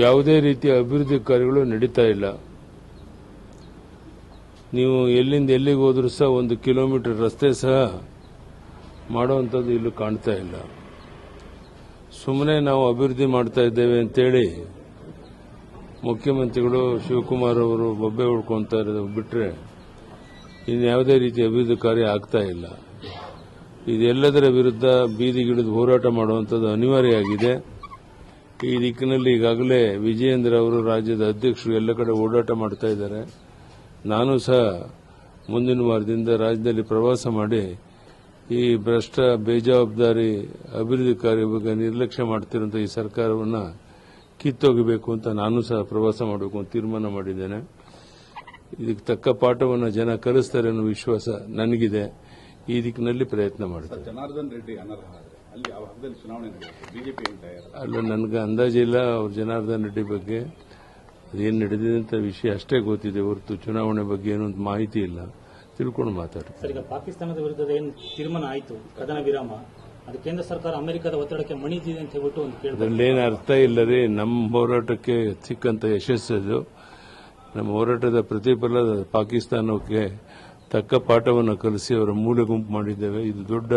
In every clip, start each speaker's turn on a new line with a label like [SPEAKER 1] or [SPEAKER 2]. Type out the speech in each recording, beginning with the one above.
[SPEAKER 1] ಯಾವುದೇ ರೀತಿಯ ಅಭಿವೃದ್ಧಿ ಕಾರ್ಯಗಳು ನಡೀತಾ ಇಲ್ಲ. ನೀವು ಎಲ್ಲಿಂದ ಎಲ್ಲಿಗೆ ಹೋದ್ರೂ ಸಹ 1 ಕಿಲೋಮೀಟರ್ ರಸ್ತೆ ಸಹ ಮಾಡುವಂಥದ್ದು ಇಲ್ಲೂ ಕಾಣ್ತಾ ಇಲ್ಲ. ಸುಮ್ಮನೆ ನಾವು ಅಭಿವೃದ್ಧಿ ಮಾಡ್ತಾ ಇದ್ದೇವೆ ಅಂತೇಳಿ ಮುಖ್ಯಮಂತ್ರಿಗಳು ಶಿವಕುಮಾರ್ ಅವರು ಬೊಬ್ಬೆ ಹೊಡ್ಕೊಂತ ಇರೋದು ಬಿಟ್ಟರೆ ಇನ್ಯಾವುದೇ ರೀತಿ ಅಭಿವೃದ್ಧಿ ಕಾರ್ಯ ಆಗ್ತಾ ಇಲ್ಲ. ಇದೆಲ್ಲದರ ವಿರುದ್ಧ ಬೀದಿಗಿಳಿದು ಹೋರಾಟ ಮಾಡುವಂಥದ್ದು ಅನಿವಾರ್ಯ ಆಗಿದೆ. ಈ ದಿಕ್ಕಿನಲ್ಲಿ ಈಗಾಗಲೇ ವಿಜಯೇಂದ್ರ ಅವರು ರಾಜ್ಯದ ಅಧ್ಯಕ್ಷರು ಎಲ್ಲ ಕಡೆ ಓಡಾಟ ಮಾಡ್ತಾ ಇದ್ದಾರೆ. ನಾನು ಸಹ ಮುಂದಿನ ವಾರದಿಂದ ರಾಜ್ಯದಲ್ಲಿ ಪ್ರವಾಸ ಮಾಡಿ ಈ ಭ್ರಷ್ಟ ಬೇಜವಾಬ್ದಾರಿ ಅಭಿವೃದ್ಧಿ ಕಾರ್ಯ ಬಗ್ಗೆ ನಿರ್ಲಕ್ಷ್ಯ ಮಾಡ್ತಿರುವಂತಹ ಈ ಸರ್ಕಾರವನ್ನು ಕಿತ್ತೊಗಿಬೇಕು ಅಂತ ನಾನು ಸಹ ಪ್ರವಾಸ ಮಾಡಬೇಕು ಅಂತ ತೀರ್ಮಾನ ಮಾಡಿದ್ದೇನೆ. ಇದಕ್ಕೆ ತಕ್ಕ ಪಾಠವನ್ನು ಜನ ಕಲಿಸ್ತಾರೆ ಅನ್ನೋ ವಿಶ್ವಾಸ ನನಗಿದೆ. ಈ ದಿಕ್ಕಿನಲ್ಲಿ ಪ್ರಯತ್ನ ಮಾಡ್ತಾರೆ.
[SPEAKER 2] ಜನಾರ್ದನ್ ರೆಡ್ಡಿ ಅನರ್ಹ ಅಲ್ಲಿ ಯಾವ ಹಂತದಲ್ಲಿ ಚುನಾವಣೆ ನಡೆಯುತ್ತೆ ಬಿಜೆಪಿ
[SPEAKER 1] ಅಲ್ಲ, ನನಗೆ ಅಂದಾಜಿಲ್ಲ ಅವ್ರ ಜನಾರ್ದನ್ ರೆಡ್ಡಿ ಬಗ್ಗೆ. ಅದೇನು ನಡೆದಿದೆ ಅಂತ ವಿಷಯ ಅಷ್ಟೇ ಗೊತ್ತಿದೆ ಹೊರತು ಚುನಾವಣೆ ಬಗ್ಗೆ ಏನೋ ಮಾಹಿತಿ ಇಲ್ಲ. ತಿಳ್ಕೊಂಡು ಮಾತಾಡ್ತಾರೆ.
[SPEAKER 3] ಸರ್, ಈಗ ಪಾಕಿಸ್ತಾನದ ವಿರುದ್ಧದ ಏನು ತೀರ್ಮಾನ ಆಯಿತು ಕದನ ವಿರಾಮ, ಅದು ಕೇಂದ್ರ ಸರ್ಕಾರ ಅಮೆರಿಕದ ಒತ್ತಡಕ್ಕೆ ಮಣಿದಿದೆ ಅಂತ ಹೇಳ್ಬಿಟ್ಟು ಒಂದು ಕೇಳಿದ್ರೆ
[SPEAKER 1] ಅದರಲ್ಲೇನು ಅರ್ಥ ಇಲ್ಲ ರೀ. ನಮ್ಮ ಹೋರಾಟಕ್ಕೆ ಸಿಕ್ಕಂತ ಯಶಸ್ಸು, ನಮ್ಮ ಹೋರಾಟದ ಪ್ರತಿಫಲ ಪಾಕಿಸ್ತಾನಕ್ಕೆ ತಕ್ಕ ಪಾಠವನ್ನು ಕಲಿಸಿ ಅವರ ಮೂಲೆ ಗುಂಪು ಮಾಡಿದ್ದೇವೆ. ಇದು ದೊಡ್ಡ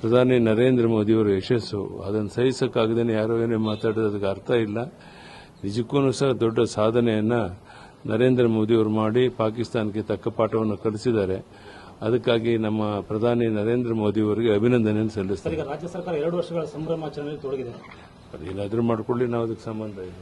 [SPEAKER 1] ಪ್ರಧಾನಿ ನರೇಂದ್ರ ಮೋದಿಯವರ ಯಶಸ್ಸು. ಅದನ್ನು ಸಹಿಸಕ್ಕಾಗದೇನೆ ಯಾರೋ ಏನೇ ಮಾತಾಡೋದು ಅದಕ್ಕೆ ಅರ್ಥ ಇಲ್ಲ. ನಿಜಕ್ಕೂ ಸಹ ದೊಡ್ಡ ಸಾಧನೆಯನ್ನ ನರೇಂದ್ರ ಮೋದಿಯವರು ಮಾಡಿ ಪಾಕಿಸ್ತಾನಕ್ಕೆ ತಕ್ಕ ಪಾಠವನ್ನು ಕಲಿಸಿದ್ದಾರೆ. ಅದಕ್ಕಾಗಿ ನಮ್ಮ ಪ್ರಧಾನಿ ನರೇಂದ್ರ ಮೋದಿಯವರಿಗೆ ಅಭಿನಂದನೆಯನ್ನು ಸಲ್ಲಿಸ್ತಾರೆ.
[SPEAKER 3] ರಾಜ್ಯ ಸರ್ಕಾರ 2 ವರ್ಷಗಳ ಸಂಭ್ರಮಾಚರಣೆಯಲ್ಲಿ ತೊಡಗಿದೆ.
[SPEAKER 1] ಅದೇನಾದರೂ ಮಾಡಿಕೊಳ್ಳಿ, ನಾವು ಅದಕ್ಕೆ ಸಂಬಂಧ ಇಲ್ಲ.